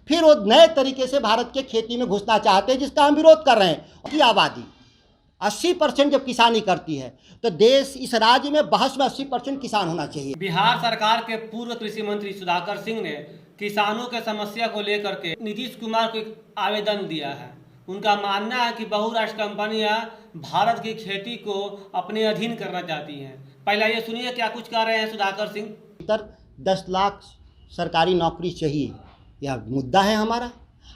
फिर वो नए तरीके से भारत के खेती में घुसना चाहते हैं, जिसका हम विरोध कर रहे हैं। की आबादी 80% जब किसानी करती है तो देश, इस राज्य में 80% किसान होना चाहिए। बिहार सरकार के पूर्व कृषि मंत्री सुधाकर सिंह ने किसानों के समस्या को लेकर के नीतीश कुमार को एक आवेदन दिया है। उनका मानना है कि बहुराष्ट्र कंपनियां भारत की खेती को अपने अधीन करना चाहती हैं। पहले ये सुनिए क्या कुछ कह रहे हैं सुधाकर सिंह। 10 लाख सरकारी नौकरी चाहिए, यह मुद्दा है हमारा।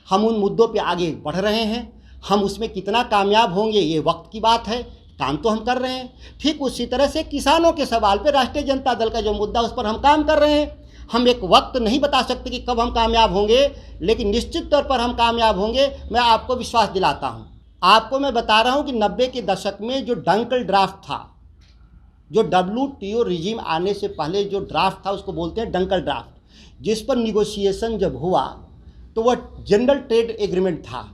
हम उन मुद्दों पे आगे बढ़ रहे हैं। हम उसमें कितना कामयाब होंगे ये वक्त की बात है, काम तो हम कर रहे हैं। ठीक उसी तरह से किसानों के सवाल पे राष्ट्रीय जनता दल का जो मुद्दा, उस पर हम काम कर रहे हैं। हम एक वक्त नहीं बता सकते कि कब हम कामयाब होंगे, लेकिन निश्चित तौर पर हम कामयाब होंगे, मैं आपको विश्वास दिलाता हूँ। आपको मैं बता रहा हूँ कि 90 के दशक में जो डंकल ड्राफ्ट था, जो WTO रिजीम आने से पहले जो ड्राफ्ट था, उसको बोलते हैं डंकल ड्राफ्ट, जिस पर निगोशिएशन जब हुआ तो वह जनरल ट्रेड एग्रीमेंट था।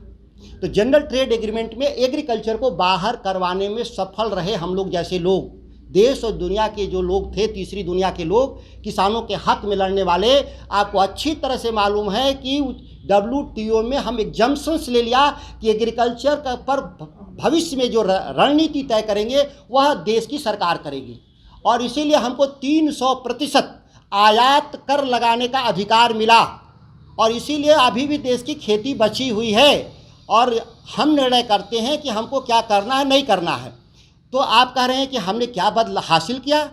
तो जनरल ट्रेड एग्रीमेंट में एग्रीकल्चर को बाहर करवाने में सफल रहे हम लोग जैसे लोग, देश और दुनिया के जो लोग थे, तीसरी दुनिया के लोग, किसानों के हक में लड़ने वाले। आपको अच्छी तरह से मालूम है कि WTO में हम एग्जम्पशंस ले लिया कि एग्रीकल्चर का पर भविष्य में जो रणनीति तय करेंगे वह देश की सरकार करेगी, और इसीलिए हमको 300% आयात कर लगाने का अधिकार मिला, और इसीलिए अभी भी देश की खेती बची हुई है, और हम निर्णय करते हैं कि हमको क्या करना है, नहीं करना है। तो आप कह रहे हैं कि हमने क्या बदला हासिल किया?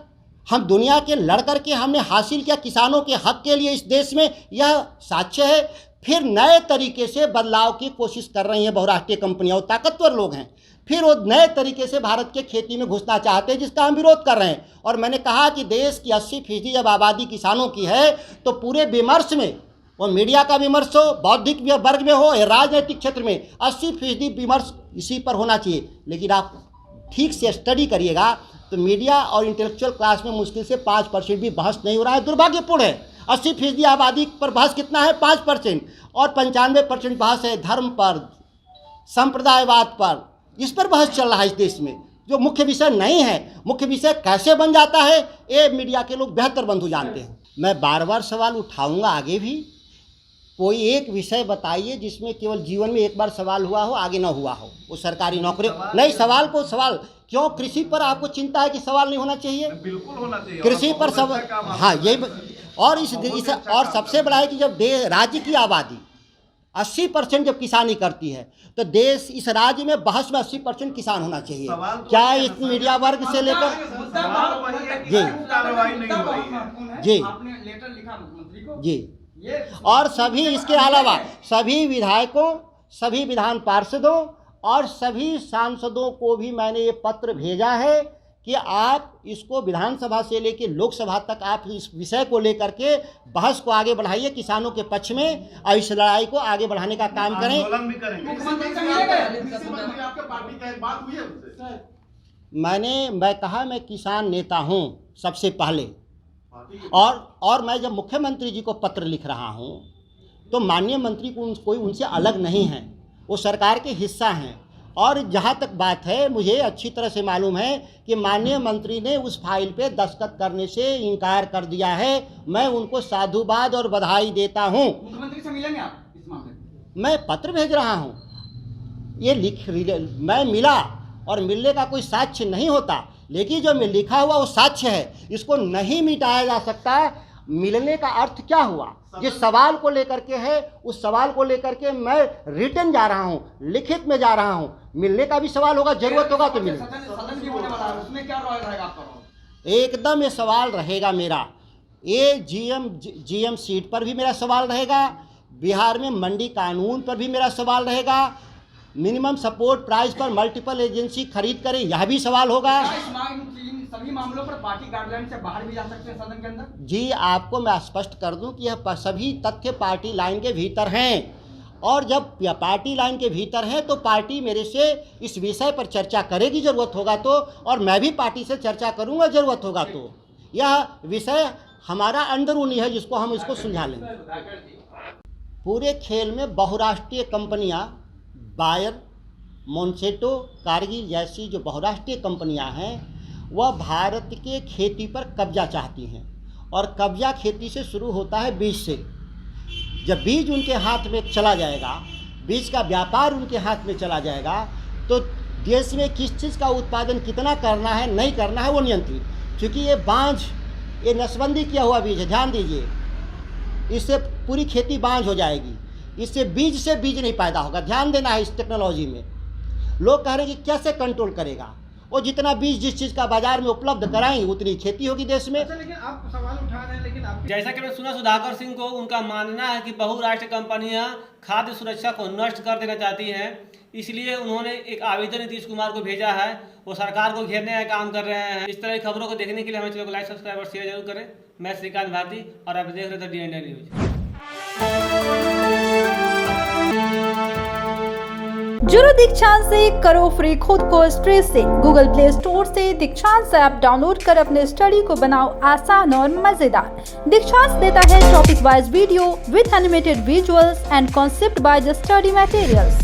हम दुनिया के लड़ कर के हमने हासिल किया किसानों के हक के लिए इस देश में, यह साक्ष्य है। फिर नए तरीके से बदलाव की कोशिश कर रही हैं बहुराष्ट्रीय कंपनियां, और ताकतवर लोग हैं, फिर वो नए तरीके से भारत के खेती में घुसना चाहते हैं, जिसका हम विरोध कर रहे हैं। और मैंने कहा कि देश की 80% जब आबादी किसानों की है तो पूरे विमर्श में, वो मीडिया का विमर्श हो, बौद्धिक वर्ग में हो या राजनीतिक क्षेत्र में, 80% विमर्श इसी पर होना चाहिए। लेकिन आप ठीक से स्टडी करिएगा तो मीडिया और इंटेलेक्चुअल क्लास में मुश्किल से 5% भी बहस नहीं हो रहा है। दुर्भाग्यपूर्ण है। 80% आबादी पर बहस कितना है? 5%, और 95% बहस है धर्म पर, संप्रदायवाद पर। इस पर बहस चल रहा है इस देश में, जो मुख्य विषय नहीं है। मुख्य विषय कैसे बन जाता है ये मीडिया के लोग बेहतर बंधु जानते हैं। मैं बार बार सवाल उठाऊंगा आगे भी। कोई एक विषय बताइए जिसमें केवल जीवन में एक बार सवाल हुआ हो, आगे ना हुआ हो। वो सरकारी नौकरी नहीं, सवाल को सवाल क्यों? कृषि पर आपको चिंता है कि सवाल नहीं होना चाहिए? बिल्कुल होना चाहिए। कृषि पर सवाल, हाँ यही। और और सबसे बड़ा है कि जब राज्य की आबादी 80% जब किसानी करती है तो देश, इस राज्य में 80% किसान होना चाहिए। क्या इस मीडिया वर्ग से लेकर जी जी और सभी, इसके अलावा सभी विधायकों, सभी विधान पार्षदों और सभी सांसदों को भी मैंने ये पत्र भेजा है कि आप इसको विधानसभा से लेकर लोकसभा तक आप इस विषय को लेकर के बहस को आगे बढ़ाइए किसानों के पक्ष में, और इस लड़ाई को आगे बढ़ाने का काम करें। मैं कहा मैं किसान नेता हूँ सबसे पहले, और मैं जब मुख्यमंत्री जी को पत्र लिख रहा हूँ तो माननीय मंत्री को कोई उनसे अलग नहीं है, वो सरकार के हिस्सा हैं। और जहाँ तक बात है, मुझे अच्छी तरह से मालूम है कि माननीय मंत्री ने उस फाइल पे दस्तखत करने से इनकार कर दिया है। मैं उनको साधुवाद और बधाई देता हूँ। मुख्यमंत्री से मिलेंगे आप इस मामले में? मैं पत्र भेज रहा हूँ, ये मैं मिला, और मिलने का कोई साक्ष्य नहीं होता, लेकिन जो लिखा हुआ वो साक्ष्य है, इसको नहीं मिटाया जा सकता। मिलने का अर्थ क्या हुआ? जिस सवाल को लेकर के है, उस सवाल को लेकर के मैं रिटर्न जा रहा हूँ, लिखित में जा रहा हूँ। मिलने का भी सवाल होगा, जरूरत होगा तो मिलेगा। उसमें क्या रहेगा आपका? एकदम ये सवाल रहेगा मेरा। ये जीएम सीट पर भी मेरा सवाल रहेगा, बिहार में मंडी कानून पर भी मेरा सवाल रहेगा, मिनिमम सपोर्ट प्राइस पर मल्टीपल एजेंसी खरीद करे, यह भी सवाल होगा। सभी मामलों पर पार्टी गाइडलाइन से बाहर भी जा सकते हैं सदन के अंदर? जी, आपको मैं स्पष्ट कर दूं कि यह सभी तथ्य पार्टी लाइन के भीतर हैं, और जब पार्टी लाइन के भीतर हैं तो पार्टी मेरे से इस विषय पर चर्चा करेगी ज़रूरत होगा तो, और मैं भी पार्टी से चर्चा करूंगा ज़रूरत होगा तो। यह विषय हमारा अंदरूनी है जिसको हम इसको सुलझा लेंगे। पूरे खेल में बहुराष्ट्रीय कंपनियां, बायर, मोन्सेटो, कारगिल जैसी जो बहुराष्ट्रीय कंपनियां हैं, वह भारत के खेती पर कब्जा चाहती हैं, और कब्जा खेती से शुरू होता है बीज से। जब बीज उनके हाथ में चला जाएगा, बीज का व्यापार उनके हाथ में चला जाएगा, तो देश में किस चीज़ का उत्पादन कितना करना है नहीं करना है वो नियंत्रित, क्योंकि ये बांझ, ये नसबंदी किया हुआ बीज है, ध्यान दीजिए, इससे पूरी खेती बांझ हो जाएगी, इससे बीज नहीं पैदा होगा। ध्यान देना है इस टेक्नोलॉजी में। लोग कह रहे हैं कि कैसे कंट्रोल करेगा, वो जितना बीज जिस चीज़ का बाजार में उपलब्ध कराएंगे उतनी खेती होगी देश में। अच्छा, लेकिन आप सवाल उठा रहे हैं, लेकिन आप जैसा कि मैं सुना सुधाकर सिंह को, उनका मानना है कि बहुराष्ट्रीय कंपनियां खाद्य सुरक्षा को नष्ट कर देना चाहती हैं, इसलिए उन्होंने एक आवेदन नीतीश कुमार को भेजा है, वो सरकार को घेरने का काम कर रहे हैं। इस तरह की खबरों को देखने के लिए हमें चैनल को लाइक, सब्सक्राइब और शेयर जरूर करें। मैं श्रीकांत भारती और आप देख रहे थे DND न्यूज। जुड़ो दीक्षांत से, करो फ्री खुद को स्ट्रेस से। गूगल प्ले स्टोर से दीक्षांत ऐप डाउनलोड कर अपने स्टडी को बनाओ आसान और मजेदार। दीक्षांत देता है topic wise video with animated visuals and concept by the study materials.